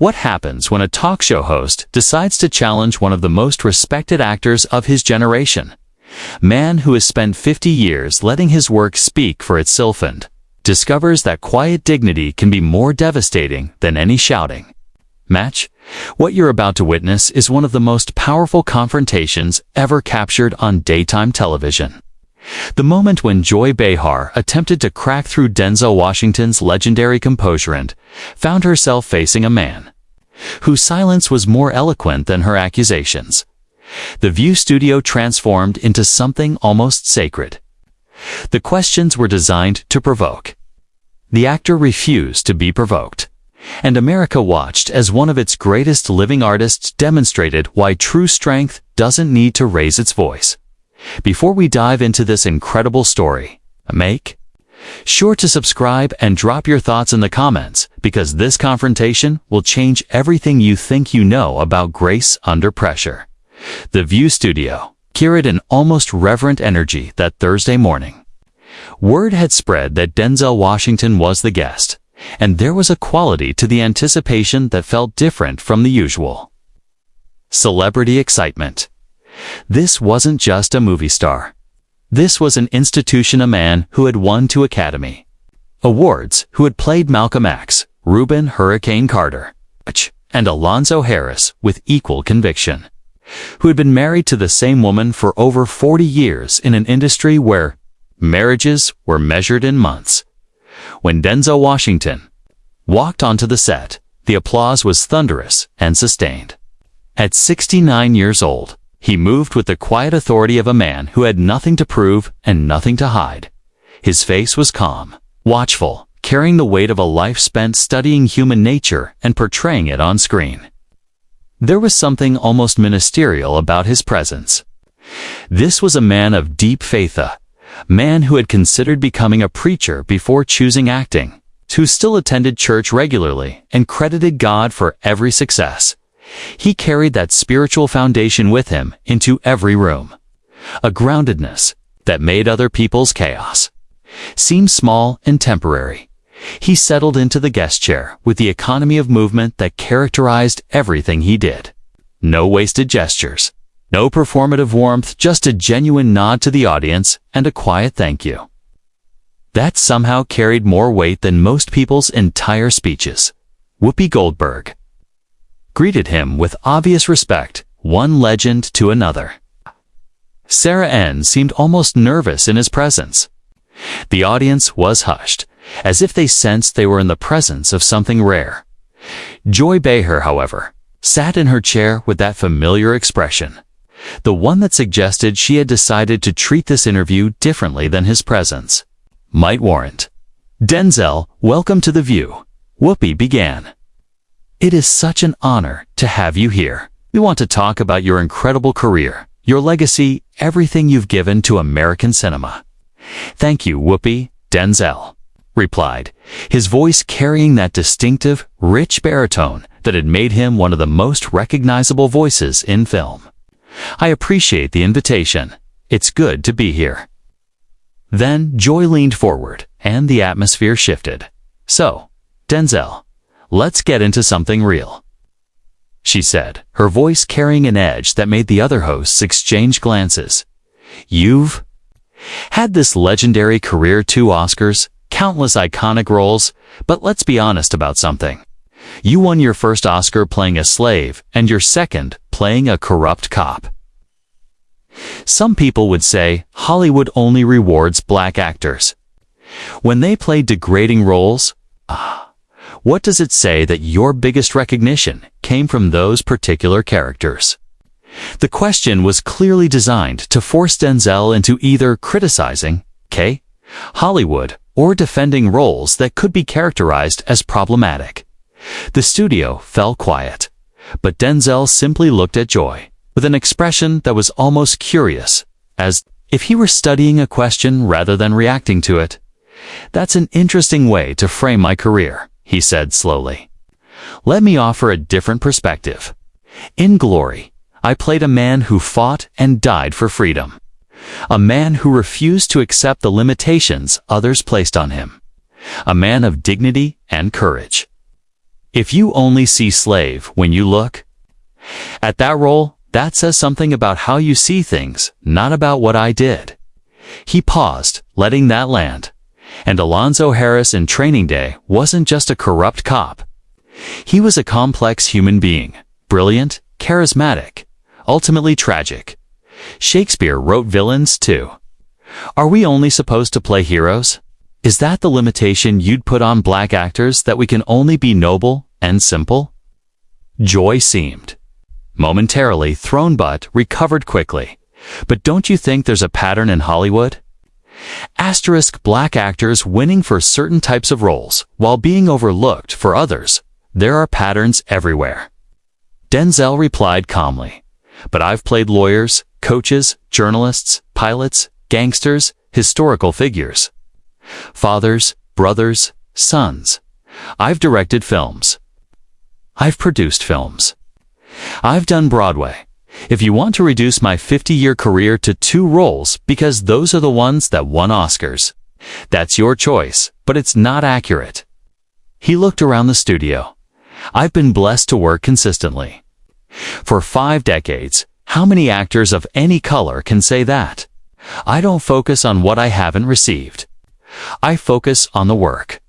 What happens when a talk show host decides to challenge one of the most respected actors of his generation? Man who has spent 50 years letting his work speak for itself and discovers that quiet dignity can be more devastating than any shouting match. What you're about to witness is one of the most powerful confrontations ever captured on daytime television. The moment when Joy Behar attempted to crack through Denzel Washington's legendary composure and found herself facing a man whose silence was more eloquent than her accusations. The View studio transformed into something almost sacred. The questions were designed to provoke. The actor refused to be provoked, and America watched as one of its greatest living artists demonstrated why true strength doesn't need to raise its voice. Before we dive into this incredible story, make sure to subscribe and drop your thoughts in the comments, because this confrontation will change everything you think you know about grace under pressure. The View studio carried an almost reverent energy that Thursday morning. Word had spread that Denzel Washington was the guest, and there was a quality to the anticipation that felt different from the usual. Celebrity excitement. This wasn't just a movie star. This was an institution, a man who had won 2 Academy Awards, who had played Malcolm X, Reuben "Hurricane" Carter, and Alonzo Harris with equal conviction, who had been married to the same woman for over 40 years in an industry where marriages were measured in months. When Denzel Washington walked onto the set, the applause was thunderous and sustained. At 69 years old, he moved with the quiet authority of a man who had nothing to prove and nothing to hide. His face was calm, watchful, carrying the weight of a life spent studying human nature and portraying it on screen. There was something almost ministerial about his presence. This was a man of deep faith, a man who had considered becoming a preacher before choosing acting, who still attended church regularly and credited God for every success. He carried that spiritual foundation with him into every room, a groundedness that made other people's chaos seem small and temporary. He settled into the guest chair with the economy of movement that characterized everything he did. No wasted gestures, no performative warmth, just a genuine nod to the audience and a quiet thank you. That somehow carried more weight than most people's entire speeches. Whoopi Goldberg greeted him with obvious respect, one legend to another. Sarah N. seemed almost nervous in his presence. The audience was hushed, as if they sensed they were in the presence of something rare. Joy Behar, however, sat in her chair with that familiar expression, the one that suggested she had decided to treat this interview differently than his presence might warrant. "Denzel, welcome to The View," Whoopi began. "It is such an honor to have you here. We want to talk about your incredible career, your legacy, everything you've given to American cinema." "Thank you, Whoopi," Denzel replied, his voice carrying that distinctive, rich baritone that had made him one of the most recognizable voices in film. "I appreciate the invitation. It's good to be here." Then Joy leaned forward, and the atmosphere shifted. "So, Denzel, let's get into something real," she said, her voice carrying an edge that made the other hosts exchange glances. "You've had this legendary career, 2 Oscars, countless iconic roles, but let's be honest about something. You won your first Oscar playing a slave, and your second playing a corrupt cop. Some people would say Hollywood only rewards black actors when they play degrading roles. What does it say that your biggest recognition came from those particular characters?" The question was clearly designed to force Denzel into either criticizing Hollywood or defending roles that could be characterized as problematic. The studio fell quiet, but Denzel simply looked at Joy with an expression that was almost curious, as if he were studying a question rather than reacting to it. "That's an interesting way to frame my career," he said slowly. "Let me offer a different perspective. In Glory, I played a man who fought and died for freedom, a man who refused to accept the limitations others placed on him, a man of dignity and courage. If you only see slave when you look at that role, that says something about how you see things, not about what I did. He paused, letting that land. And Alonzo Harris in Training Day wasn't just a corrupt cop. He was a complex human being, brilliant, charismatic, ultimately tragic. Shakespeare wrote villains too. Are we only supposed to play heroes? Is that the limitation you'd put on black actors, that we can only be noble and simple? Joy seemed momentarily thrown but recovered quickly. But don't you think there's a pattern in Hollywood? Asterisk black actors winning for certain types of roles while being overlooked for others. There are patterns everywhere. Denzel replied calmly. But I've played lawyers, coaches, journalists, pilots, gangsters, historical figures. Fathers, brothers, sons. I've directed films. I've produced films. I've done Broadway. If you want to reduce my 50-year career to 2 roles because those are the ones that won Oscars, that's your choice, but it's not accurate. He looked around the studio. I've been blessed to work consistently. For 5 decades, how many actors of any color can say that? I don't focus on what I haven't received. I focus on the work.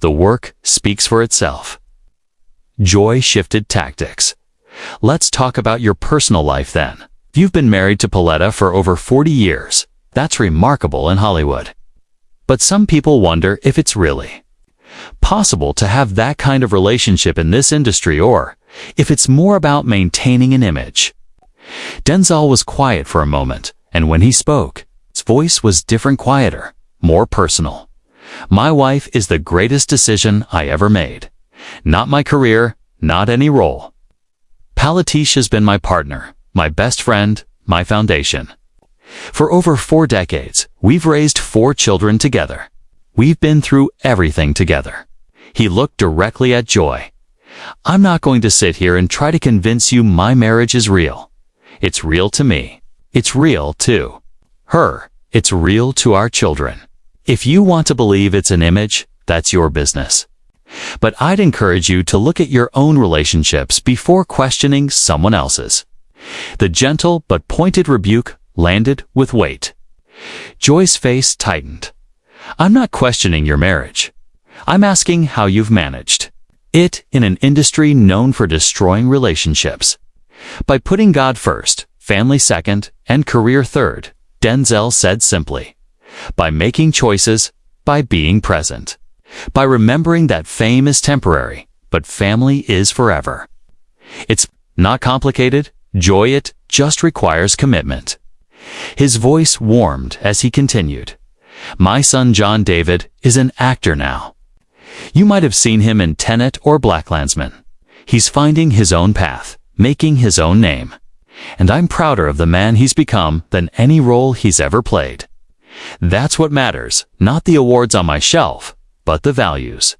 The work speaks for itself. Joy shifted tactics. Let's talk about your personal life then. You've been married to Pauletta for over 40 years. That's remarkable in Hollywood. But some people wonder if it's really possible to have that kind of relationship in this industry, or if it's more about maintaining an image. Denzel was quiet for a moment, and when he spoke, his voice was different, quieter, more personal. My wife is the greatest decision I ever made. Not my career, not any role. Palatish has been my partner, my best friend, my foundation. For over 4 decades, we've raised 4 children together. We've been through everything together. He looked directly at Joy. I'm not going to sit here and try to convince you my marriage is real. It's real to me. It's real to her. It's real to our children. If you want to believe it's an image, that's your business. But I'd encourage you to look at your own relationships before questioning someone else's. The gentle but pointed rebuke landed with weight. Joy's face tightened. I'm not questioning your marriage. I'm asking how you've managed it in an industry known for destroying relationships. By putting God first, family second, and career third, Denzel said simply. By making choices, by being present. By remembering that fame is temporary, but family is forever. It's not complicated, Joy, it just requires commitment. His voice warmed as he continued. My son John David is an actor now. You might have seen him in Tenet or BlacKkKlansman. He's finding his own path, making his own name. And I'm prouder of the man he's become than any role he's ever played. That's what matters, not the awards on my shelf, but the values.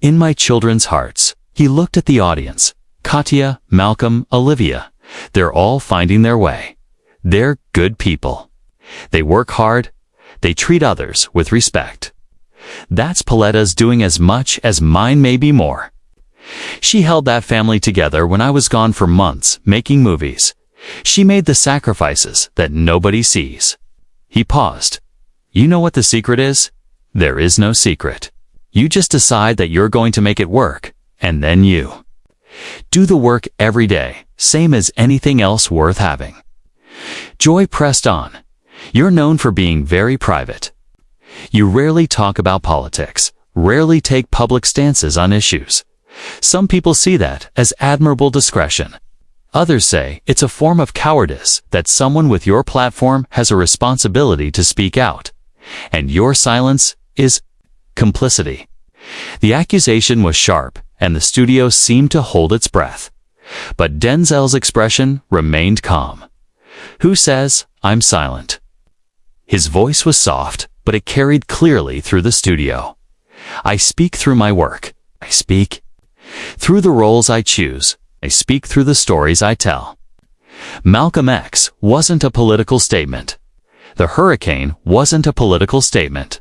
In my children's hearts. He looked at the audience. Katya, Malcolm, Olivia. They're all finding their way. They're good people. They work hard. They treat others with respect. That's Pauletta's doing as much as mine, maybe more. She held that family together when I was gone for months making movies. She made the sacrifices that nobody sees. He paused. You know what the secret is? There is no secret. You just decide that you're going to make it work, and then you do the work every day, same as anything else worth having. Joy pressed on. You're known for being very private. You rarely talk about politics, rarely take public stances on issues. Some people see that as admirable discretion. Others say it's a form of cowardice that someone with your platform has a responsibility to speak out. And your silence is complicity. The accusation was sharp, and the studio seemed to hold its breath. But Denzel's expression remained calm. Who says I'm silent? His voice was soft, but it carried clearly through the studio. I speak through my work. I speak through the roles I choose. I speak through the stories I tell. Malcolm X wasn't a political statement. The hurricane wasn't a political statement.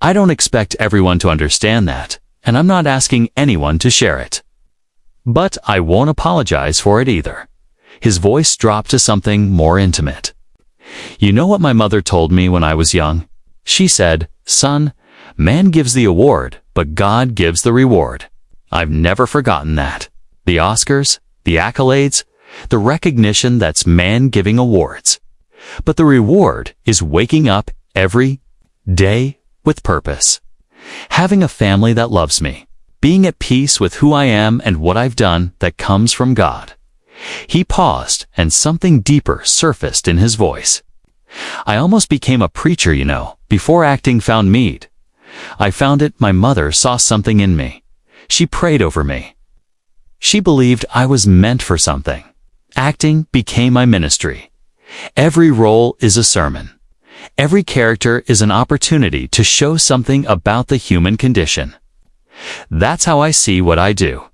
I don't expect everyone to understand that, and I'm not asking anyone to share it. But I won't apologize for it either. His voice dropped to something more intimate. You know what my mother told me when I was young? She said, "Son, man gives the award, but God gives the reward." I've never forgotten that. The Oscars, the accolades, the recognition, that's man giving awards. But the reward is waking up every day with purpose. Having a family that loves me. Being at peace with who I am and what I've done that comes from God. He paused, and something deeper surfaced in his voice. I almost became a preacher, you know, before acting found me. I found it. My mother saw something in me. She prayed over me. She believed I was meant for something. Acting became my ministry. Every role is a sermon. Every character is an opportunity to show something about the human condition. That's how I see what I do.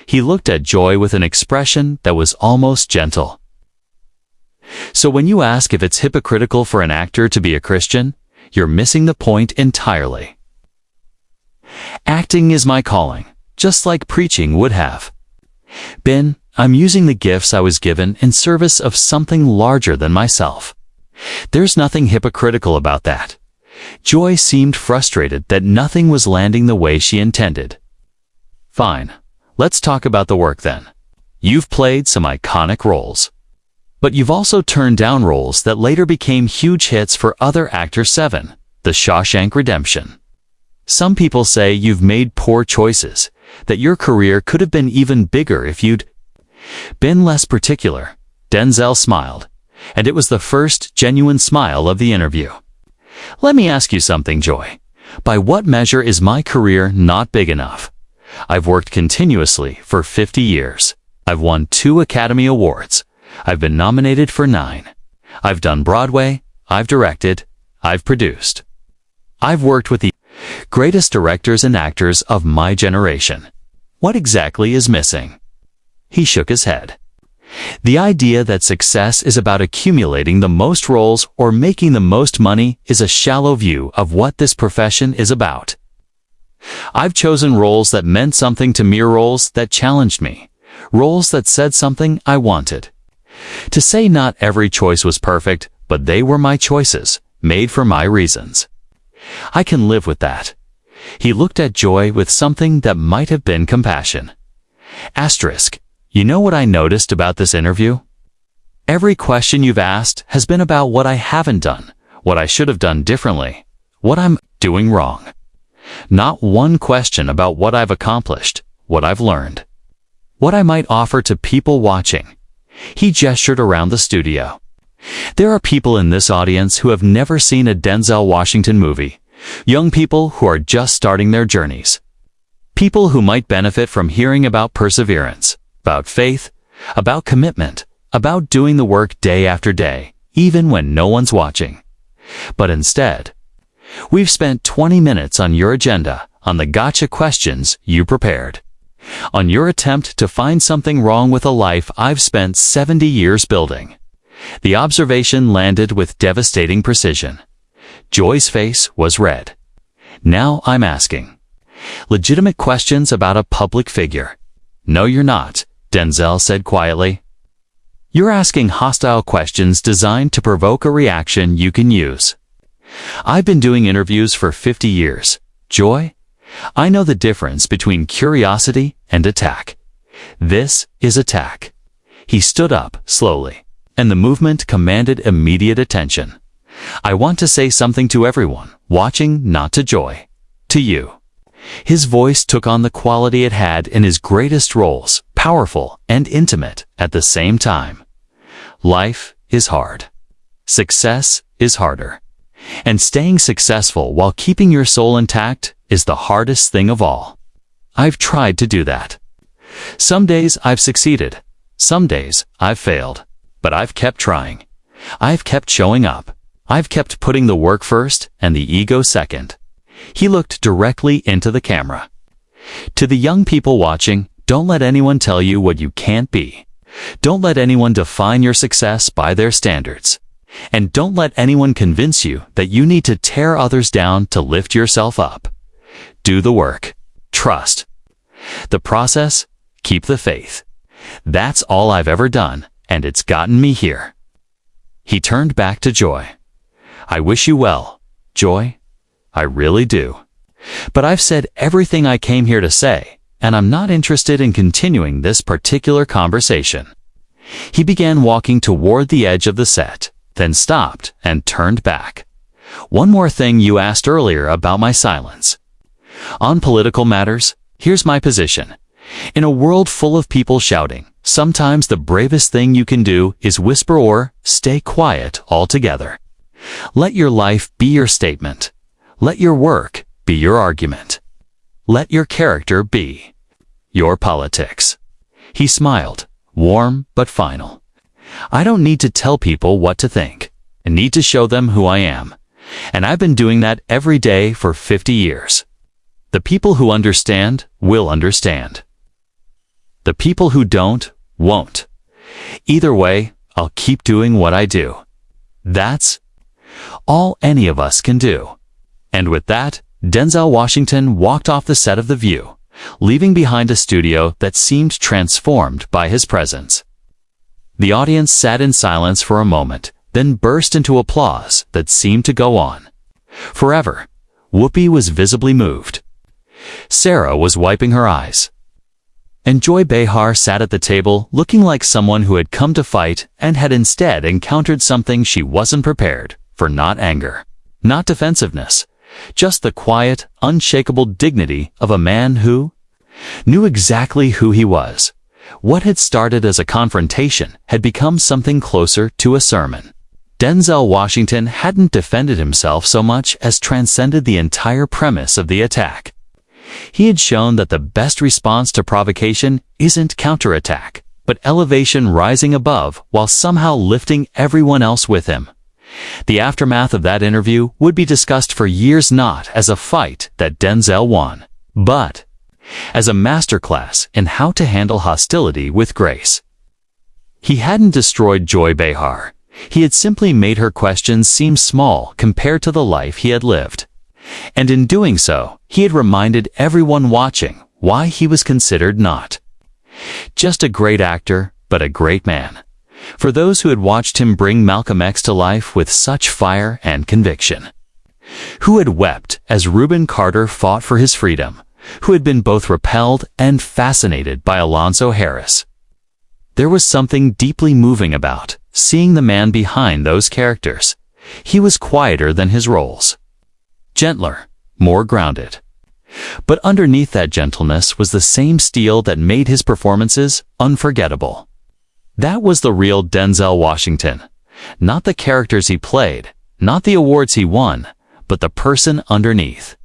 He looked at Joy with an expression that was almost gentle. So when you ask if it's hypocritical for an actor to be a Christian, you're missing the point entirely. Acting is my calling, just like preaching would have been. I'm using the gifts I was given in service of something larger than myself. There's nothing hypocritical about that. Joy seemed frustrated that nothing was landing the way she intended. Fine. Let's talk about the work then. You've played some iconic roles. But you've also turned down roles that later became huge hits for other actors. 7. The Shawshank Redemption. Some people say you've made poor choices, that your career could have been even bigger if you'd been less particular. Denzel smiled, and it was the first genuine smile of the interview. Let me ask you something, Joy. By what measure is my career not big enough? I've worked continuously for 50 years. I've won 2 Academy Awards. I've been nominated for 9. I've done Broadway. I've directed. I've produced. I've worked with the greatest directors and actors of my generation. What exactly is missing? He shook his head. The idea that success is about accumulating the most roles or making the most money is a shallow view of what this profession is about. I've chosen roles that meant something to me, roles that challenged me, roles that said something I wanted. To say not every choice was perfect, but they were my choices, made for my reasons. I can live with that. He looked at Joy with something that might have been compassion. Asterisk. You know what I noticed about this interview? Every question you've asked has been about what I haven't done, what I should have done differently, what I'm doing wrong. Not one question about what I've accomplished, what I've learned, what I might offer to people watching. He gestured around the studio. There are people in this audience who have never seen a Denzel Washington movie, young people who are just starting their journeys, people who might benefit from hearing about perseverance, about faith, about commitment, about doing the work day after day, even when no one's watching. But instead, we've spent 20 minutes on your agenda, on the gotcha questions you prepared, on your attempt to find something wrong with a life I've spent 70 years building. The observation landed with devastating precision. Joy's face was red. Now I'm asking legitimate questions about a public figure. No, you're not, Denzel said quietly. You're asking hostile questions designed to provoke a reaction you can use. I've been doing interviews for 50 years. Joy, I know the difference between curiosity and attack. This is attack. He stood up slowly, and the movement commanded immediate attention. I want to say something to everyone watching, not to Joy, to you. His voice took on the quality it had in his greatest roles, powerful and intimate at the same time. Life is hard. Success is harder. And staying successful while keeping your soul intact is the hardest thing of all. I've tried to do that. Some days I've succeeded. Some days I've failed. But I've kept trying. I've kept showing up. I've kept putting the work first and the ego second. He looked directly into the camera. To the young people watching, don't let anyone tell you what you can't be. Don't let anyone define your success by their standards. And don't let anyone convince you that you need to tear others down to lift yourself up. Do the work. Trust. The process, keep the faith. That's all I've ever done, and it's gotten me here. He turned back to Joy. I wish you well, Joy. I really do. But I've said everything I came here to say, and I'm not interested in continuing this particular conversation. He began walking toward the edge of the set, then stopped and turned back. One more thing you asked earlier about my silence. On political matters, here's my position. In a world full of people shouting, sometimes the bravest thing you can do is whisper or stay quiet altogether. Let your life be your statement. Let your work be your argument. Let your character be your politics. He smiled, warm but final. I don't need to tell people what to think. I need to show them who I am. And I've been doing that every day for 50 years. The people who understand will understand. The people who don't, won't. Either way, I'll keep doing what I do. That's all any of us can do. And with that, Denzel Washington walked off the set of The View, leaving behind a studio that seemed transformed by his presence. The audience sat in silence for a moment, then burst into applause that seemed to go on forever. Whoopi was visibly moved. Sarah was wiping her eyes. And Joy Behar sat at the table looking like someone who had come to fight and had instead encountered something she wasn't prepared for. Not anger, not defensiveness, just the quiet, unshakable dignity of a man who knew exactly who he was. What had started as a confrontation had become something closer to a sermon. Denzel Washington hadn't defended himself so much as transcended the entire premise of the attack. He had shown that the best response to provocation isn't counterattack, but elevation rising above while somehow lifting everyone else with him. The aftermath of that interview would be discussed for years, not as a fight that Denzel won, but as a masterclass in how to handle hostility with grace. He hadn't destroyed Joy Behar. He had simply made her questions seem small compared to the life he had lived. And in doing so, he had reminded everyone watching why he was considered not just a great actor, but a great man. For those who had watched him bring Malcolm X to life with such fire and conviction, who had wept as Reuben Carter fought for his freedom, who had been both repelled and fascinated by Alonzo Harris. There was something deeply moving about seeing the man behind those characters. He was quieter than his roles, gentler, more grounded. But underneath that gentleness was the same steel that made his performances unforgettable. That was the real Denzel Washington, not the characters he played, not the awards he won, but the person underneath.